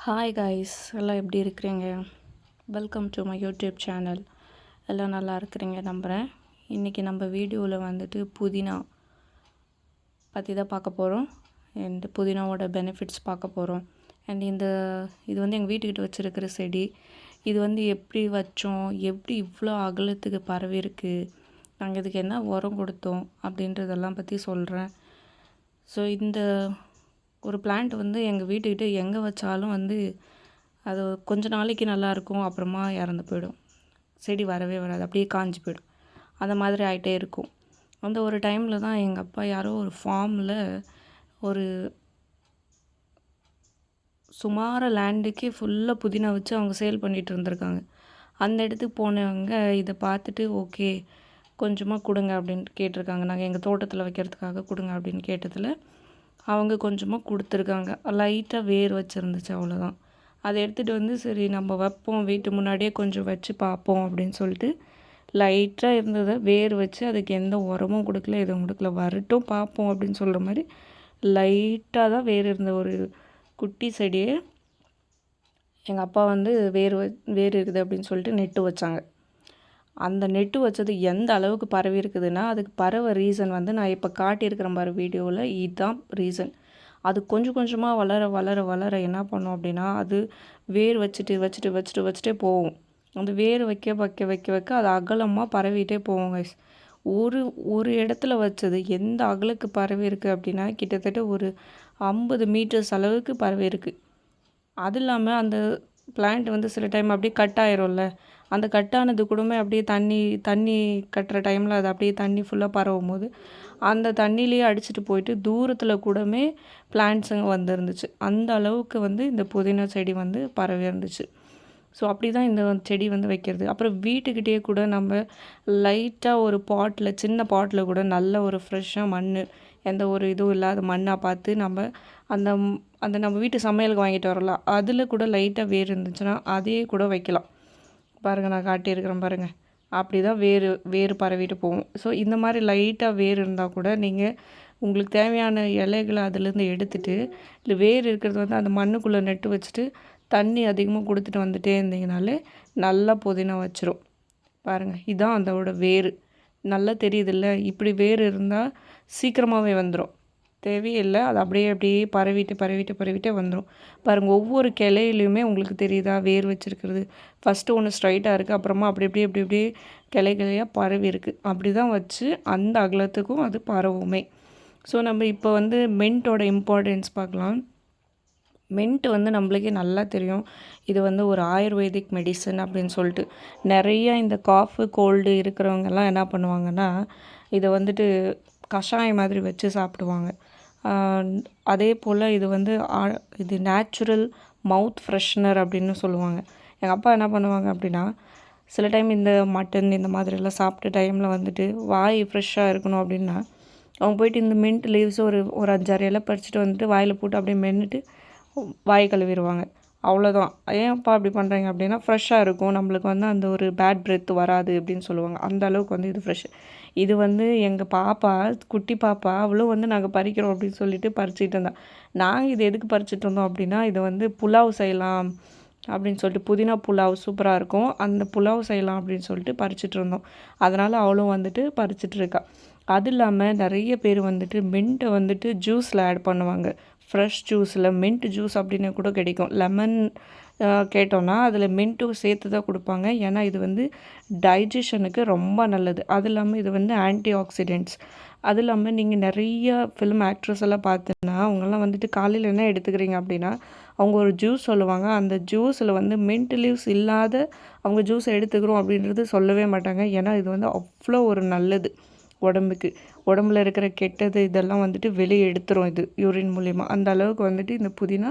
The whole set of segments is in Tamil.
ஹாய் காய்ஸ், எல்லாம் எப்படி இருக்கிறீங்க? Welcome to my YouTube channel. எல்லாம் நல்லா இருக்கிறீங்க நம்புகிறேன். இன்றைக்கி நம்ம வீடியோவில் வந்துட்டு புதினா பற்றி தான் பார்க்க போகிறோம். அண்ட் புதினாவோட பெனிஃபிட்ஸ் பார்க்க போகிறோம். அண்ட் இது வந்து எங்கள் வீட்டுக்கிட்ட வச்சுருக்கிற செடி. இது வந்து எப்படி வச்சோம், எப்படி இவ்வளோ அகலத்துக்கு பரவி இருக்குது, நாங்கள் இதுக்கு என்ன உரம் கொடுத்தோம் அப்படின்றதெல்லாம் பற்றி சொல்கிறேன். ஸோ இந்த ஒரு பிளான்ட் வந்து எங்கள் வீட்டுக்கிட்ட எங்கே வச்சாலும் வந்து அது கொஞ்ச நாளைக்கு நல்லாயிருக்கும், அப்புறமா இறந்து போயிடும். செடி வரவே வராது, அப்படியே காஞ்சி போயிடும். அந்த மாதிரி ஆகிட்டே இருக்கும். அந்த ஒரு டைமில் தான் எங்கள் அப்பா யாரோ ஒரு ஃபார்மில் ஒரு சுமார லேண்டுக்கே ஃபுல்லாக புதினா வச்சு அவங்க சேல் பண்ணிகிட்டு இருந்திருக்காங்க. அந்த இடத்துக்கு போனவங்க இதை பார்த்துட்டு ஓகே கொஞ்சமாக கொடுங்க அப்படின்ட்டு கேட்டிருக்காங்க. நாங்கள் எங்கள் தோட்டத்தில் வைக்கிறதுக்காக கொடுங்க அப்படின்னு கேட்டதில் அவங்க கொஞ்சமாக கொடுத்துருக்காங்க. லைட்டாக வேர் வச்சுருந்துச்சு, அவ்வளோதான். அதை எடுத்துகிட்டு வந்து சரி நம்ம வைப்போம், வீட்டு முன்னாடியே கொஞ்சம் வச்சு பார்ப்போம் அப்படின்னு சொல்லிட்டு லைட்டாக இருந்ததை வேர் வச்சு அதுக்கு எந்த உரமும் கொடுக்கல, எதுவும் கொடுக்கல. வரட்டும் பார்ப்போம் அப்படின்னு சொல்கிற மாதிரி லைட்டாக தான் வேர் இருந்த ஒரு குட்டி செடியை எங்கள் அப்பா வந்து வேர் இருக்குது அப்படின்னு சொல்லிட்டு நெட்டு வச்சாங்க. அந்த நெட்டு வச்சது எந்த அளவுக்கு பரவி இருக்குதுன்னா, அதுக்கு பரவ ரீசன் வந்து நான் இப்போ காட்டியிருக்கிற மாதிரி வீடியோவில் இதுதான் ரீசன். அது கொஞ்சம் கொஞ்சமாக வளர வளர வளர என்ன பண்ணோம் அப்படின்னா, அது வேர் வச்சுட்டே போகும். அந்த வேர் வைக்க வைக்க வைக்க வைக்க அது அகலமாக பரவிட்டே போகும் கைஸ். ஒரு இடத்துல வச்சது எந்த அகலுக்கு பரவி இருக்குது அப்படின்னா, கிட்டத்தட்ட ஒரு 50 மீட்டர்ஸ் அளவுக்கு பரவி இருக்குது. அது இல்லாமல் அந்த பிளான்ட் வந்து சில டைம் அப்படியே கட் ஆயிரும்ல, அந்த கட்டானது கூடமே அப்படியே தண்ணி கட்டுற டைமில் அது அப்படியே தண்ணி ஃபுல்லாக பரவும் போது அந்த தண்ணியிலேயே அடிச்சுட்டு போயிட்டு தூரத்தில் கூடமே பிளான்ட்ஸுங்க வந்துருந்துச்சு. அந்த அளவுக்கு வந்து இந்த புதினா செடி வந்து பரவி இருந்துச்சு. ஸோ அப்படி தான் இந்த செடி வந்து வைக்கிறது. அப்புறம் வீட்டுக்கிட்டே கூட நம்ம லைட்டாக ஒரு பாட்டில், சின்ன பாட்டில் கூட நல்ல ஒரு ஃப்ரெஷ்ஷாக மண், எந்த ஒரு இதுவும் இல்லாத மண்ணாக பார்த்து நம்ம அந்த அந்த நம்ம வீட்டு சமையலுக்கு வாங்கிட்டு வரலாம், அதில் கூட லைட்டாக வேர் இருந்துச்சுன்னா அதையே கூட வைக்கலாம். பாருங்கள், நான் காட்டியிருக்கிறேன் பாருங்கள். அப்படி தான் வேர் பரவிட்டு போகும். ஸோ இந்த மாதிரி லைட்டாக வேர் இருந்தால் கூட நீங்கள் உங்களுக்கு தேவையான இலைகளை அதுலேருந்து எடுத்துகிட்டு, இல்லை வேர் இருக்கிறது வந்து அந்த மண்ணுக்குள்ளே நெட்டு வச்சுட்டு தண்ணி அதிகமாக கொடுத்துட்டு வந்துட்டே இருந்தீங்கனாலே நல்லா புதினா வச்சிரும். பாருங்கள், இதுதான் அதோட வேர். நல்லா தெரியுதில்ல, இப்படி வேர் இருந்தால் சீக்கிரமாகவே வந்துடும், தேவையில்லை. அது அப்படியே பரவிட்டே வந்துடும். பாருங்கள், ஒவ்வொரு கிளையிலையுமே உங்களுக்கு தெரியுதா வேர் வச்சுருக்கிறது. ஃபஸ்ட்டு ஒன்று ஸ்ட்ரைட்டாக இருக்குது, அப்புறமா அப்படியே கிளையாக பரவி இருக்குது. அப்படி தான் வச்சு அந்த அகலத்துக்கும் அது பரவுமே. ஸோ நம்ம இப்போ வந்து மின்ட்டோட இம்பார்ட்டன்ஸ் பார்க்கலாம். மின்ட் வந்து நம்மளுக்கே நல்லா தெரியும், இது வந்து ஒரு ஆயுர்வேதிக் மெடிசன் அப்படின்னு சொல்லிட்டு. நிறைய இந்த காஃபு கோல்டு இருக்கிறவங்கெல்லாம் என்ன பண்ணுவாங்கன்னா, இதை வந்துட்டு கஷாயம் மாதிரி வச்சு சாப்பிடுவாங்க. அதே போல் இது வந்து இது நேச்சுரல் மவுத் ஃப்ரெஷ்னர் அப்படின்னு சொல்லுவாங்க. எங்கள் அப்பா என்ன பண்ணுவாங்க அப்படின்னா, சில டைம் இந்த மட்டன் இந்த மாதிரிலாம் சாப்பிட்ட டைமில் வந்துட்டு வாய் ஃப்ரெஷ்ஷாக இருக்கணும் அப்படின்னா அவங்க போயிட்டு இந்த மின்ட் லீவ்ஸ் ஒரு 5-6 இலை பறிச்சுட்டு வந்துட்டு வாயில் போட்டு அப்படியே மென்னுட்டு வாய் கழுவிடுவாங்க. அவ்வளோதான். ஏன்ப்பா அப்படி பண்ணுறீங்க அப்படின்னா, ஃப்ரெஷ்ஷாக இருக்கும், நம்மளுக்கு வந்து அந்த ஒரு பேட் பிரெத் வராது அப்படின்னு சொல்லுவாங்க. அந்த அளவுக்கு வந்து இது ஃப்ரெஷ். இது வந்து எங்கள் பாப்பா, குட்டி பாப்பா, அவளும் வந்து நாங்கள் பறிக்கிறோம் அப்படின்னு சொல்லிட்டு பறிச்சிட்டு இருந்தான். நாங்கள் இது எதுக்கு பறிச்சிட்டு இருந்தோம் அப்படின்னா, இது வந்து புலாவ் செய்யலாம் அப்படின்னு சொல்லிட்டு, புதினா புலாவ் சூப்பராக இருக்கும், அந்த புலாவ் செய்யலாம் அப்படின்னு சொல்லிட்டு பறிச்சிட்டு இருந்தோம். அதனால் அவளும் வந்துட்டு பறிச்சிட்டு இருக்கா. அது இல்லாமல் நிறைய பேர் வந்துட்டு மின்ட்டை வந்துட்டு ஜூஸில் ஆட் பண்ணுவாங்க. ஃப்ரெஷ் ஜூஸில் மின்ட் ஜூஸ் அப்படின்னு கூட கிடைக்கும். லெமன் கேட்டோன்னா அதில் மின்ட்டும் சேர்த்து தான் கொடுப்பாங்க. ஏன்னா இது வந்து டைஜஷனுக்கு ரொம்ப நல்லது. அது இல்லாமல் இது வந்து ஆன்டி ஆக்சிடென்ட்ஸ். அது இல்லாமல் நீங்கள் நிறைய ஃபிலிம் ஆக்ட்ரஸ் எல்லாம் பார்த்தீங்கன்னா, அவங்கெல்லாம் வந்துட்டு காலையில் என்ன எடுத்துக்கிறீங்க அப்படின்னா, அவங்க ஒரு ஜூஸ் சொல்லுவாங்க. அந்த ஜூஸில் வந்து மின்ட் லீவ்ஸ் இல்லாத அவங்க ஜூஸ் எடுத்துக்கிறோம் அப்படின்றது சொல்லவே மாட்டாங்க. ஏன்னா இது வந்து அவ்வளோ ஒரு நல்லது உடம்புக்கு. உடம்புல இருக்கிற கெட்டது இதெல்லாம் வந்துட்டு வெளியே எடுத்துரும் இது யூரின் மூலிமா. அந்த அளவுக்கு வந்துட்டு இந்த புதினா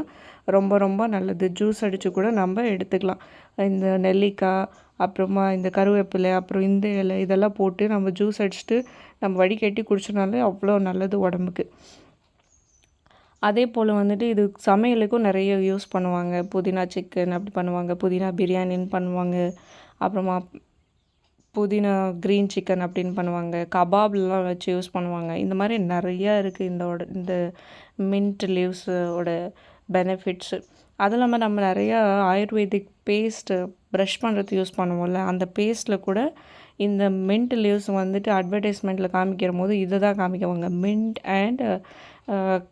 ரொம்ப ரொம்ப நல்லது. ஜூஸ் அடித்து கூட நம்ம எடுத்துக்கலாம். இந்த நெல்லிக்காய், அப்புறமா இந்த கருவேப்பிலை, அப்புறம் இந்த இலை, இதெல்லாம் போட்டு நம்ம ஜூஸ் அடிச்சுட்டு நம்ம வடிகட்டி குடிச்சோனாலே அவ்வளோ நல்லது உடம்புக்கு. அதே போல் வந்துட்டு இது சமையலுக்கும் நிறைய யூஸ் பண்ணுவாங்க. புதினா சிக்கன் அப்படி பண்ணுவாங்க, புதினா பிரியாணின்னு பண்ணுவாங்க, அப்புறமா புதினா க்ரீன் சிக்கன் அப்படின்னு பண்ணுவாங்க, கபாப்லாம் வச்சு யூஸ் பண்ணுவாங்க. இந்த மாதிரி நிறையா இருக்குது இந்த மின்ட் லீவ்ஸோட பெனிஃபிட்ஸு. அதுவும் இல்லாமல் நம்ம நிறையா ஆயுர்வேதிக் பேஸ்ட்டு ப்ரஷ் பண்ணுறதுக்கு யூஸ் பண்ணுவோம்ல, அந்த பேஸ்ட்டில் கூட இந்த மின்ட் லீவ்ஸ் வந்துட்டு அட்வர்டைஸ்மெண்ட்டில் காமிக்கிற போது இதை தான் காமிக்குவாங்க. மின்ட் அண்ட்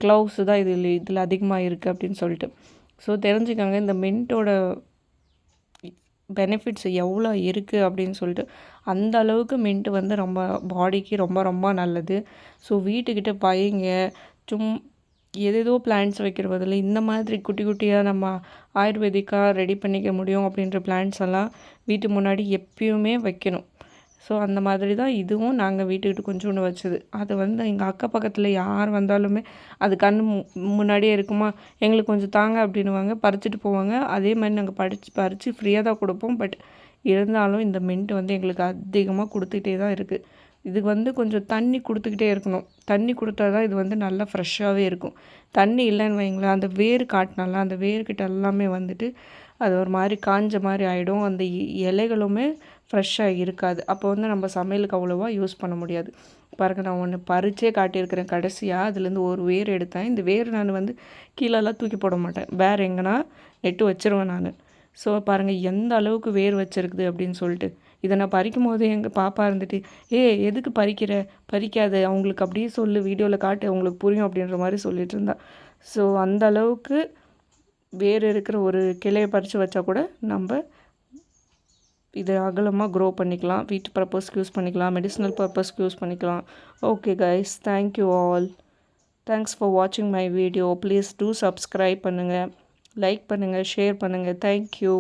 க்ளவுஸ் தான் இதில் அதிகமாக இருக்குது அப்படின்னு சொல்லிட்டு. ஸோ தெரிஞ்சுக்கோங்க இந்த மின்ட்டோட பெனிஃபிட்ஸ் எவ்வளோ இருக்குது அப்படின்னு சொல்லிட்டு. அந்த அளவுக்கு மின்ட் வந்து ரொம்ப பாடிக்கு ரொம்ப ரொம்ப நல்லது. ஸோ வீட்டுக்கிட்ட வைங்க. ஏதேதோ பிளான்ட்ஸ் வைக்கிற பதில் இந்த மாதிரி குட்டி குட்டியாக நம்ம ஆயுர்வேதிக்காக ரெடி பண்ணிக்க முடியும் அப்படின்ற பிளான்ட்ஸ் எல்லாம் வீட்டு முன்னாடி எப்பயுமே வைக்கணும். ஸோ அந்த மாதிரி தான் இதுவும் நாங்கள் வீட்டுக்கிட்ட கொஞ்சோண்டு வச்சது. அது வந்து எங்கள் அக்க பக்கத்தில் யார் வந்தாலுமே அது முன்னாடியே இருக்குமா, எங்களுக்கு கொஞ்சம் தாங்க அப்படின்னுவாங்க, பறிச்சுட்டு போவாங்க. அதே மாதிரி நாங்கள் பறித்து ஃப்ரீயாக தான் கொடுப்போம். பட் இருந்தாலும் இந்த மின்ட் வந்து எங்களுக்கு அதிகமாக கொடுத்துக்கிட்டே தான் இருக்குது. இதுக்கு வந்து கொஞ்சம் தண்ணி கொடுத்துக்கிட்டே இருக்கணும். தண்ணி கொடுத்தா தான் இது வந்து நல்லா ஃப்ரெஷ்ஷாகவே இருக்கும். தண்ணி இல்லைன்னு வைங்களேன், அந்த வேர் காட்டினால அந்த வேர்கிட்ட எல்லாமே வந்துட்டு அது ஒரு மாதிரி காஞ்ச மாதிரி ஆகிடும். அந்த இலைகளுமே ஃப்ரெஷ்ஷாக இருக்காது. அப்போ வந்து நம்ம சமையலுக்கு அவ்வளோவா யூஸ் பண்ண முடியாது. பாருங்கள், நான் ஒன்று பறிச்சே காட்டியிருக்கிறேன். கடைசியாக அதுலேருந்து ஒரு வேர் எடுத்தேன். இந்த வேர் நான் வந்து கீழெல்லாம் தூக்கி போட மாட்டேன், வேறு எங்கன்னா நெட்டு வச்சுருவேன் நான். ஸோ பாருங்கள் எந்த அளவுக்கு வேர் வச்சுருக்குது அப்படின்னு சொல்லிட்டு. இதை நான் பறிக்கும் போது எங்கள் பாப்பா இருந்துட்டு, எதுக்கு பறிக்காது, அவங்களுக்கு அப்படியே சொல்லு, வீடியோவில் காட்டு, அவங்களுக்கு புரியும் அப்படின்ற மாதிரி சொல்லிட்டு இருந்தா. ஸோ அந்த அளவுக்கு வேர் இருக்கிற ஒரு கிளையை பறித்து வச்சா கூட நம்ம இதை அகலமாக க்ரோ பண்ணிக்கலாம். வீட்டு பர்பஸ்க்கு யூஸ் பண்ணிக்கலாம், மெடிசினல் பர்பஸ்க்கு யூஸ் பண்ணிக்கலாம். Okay guys, thank you all. Thanks for வாட்சிங் my video. Please do subscribe பண்ணுங்கள், லைக் பண்ணுங்கள், ஷேர் பண்ணுங்கள். தேங்க்யூ.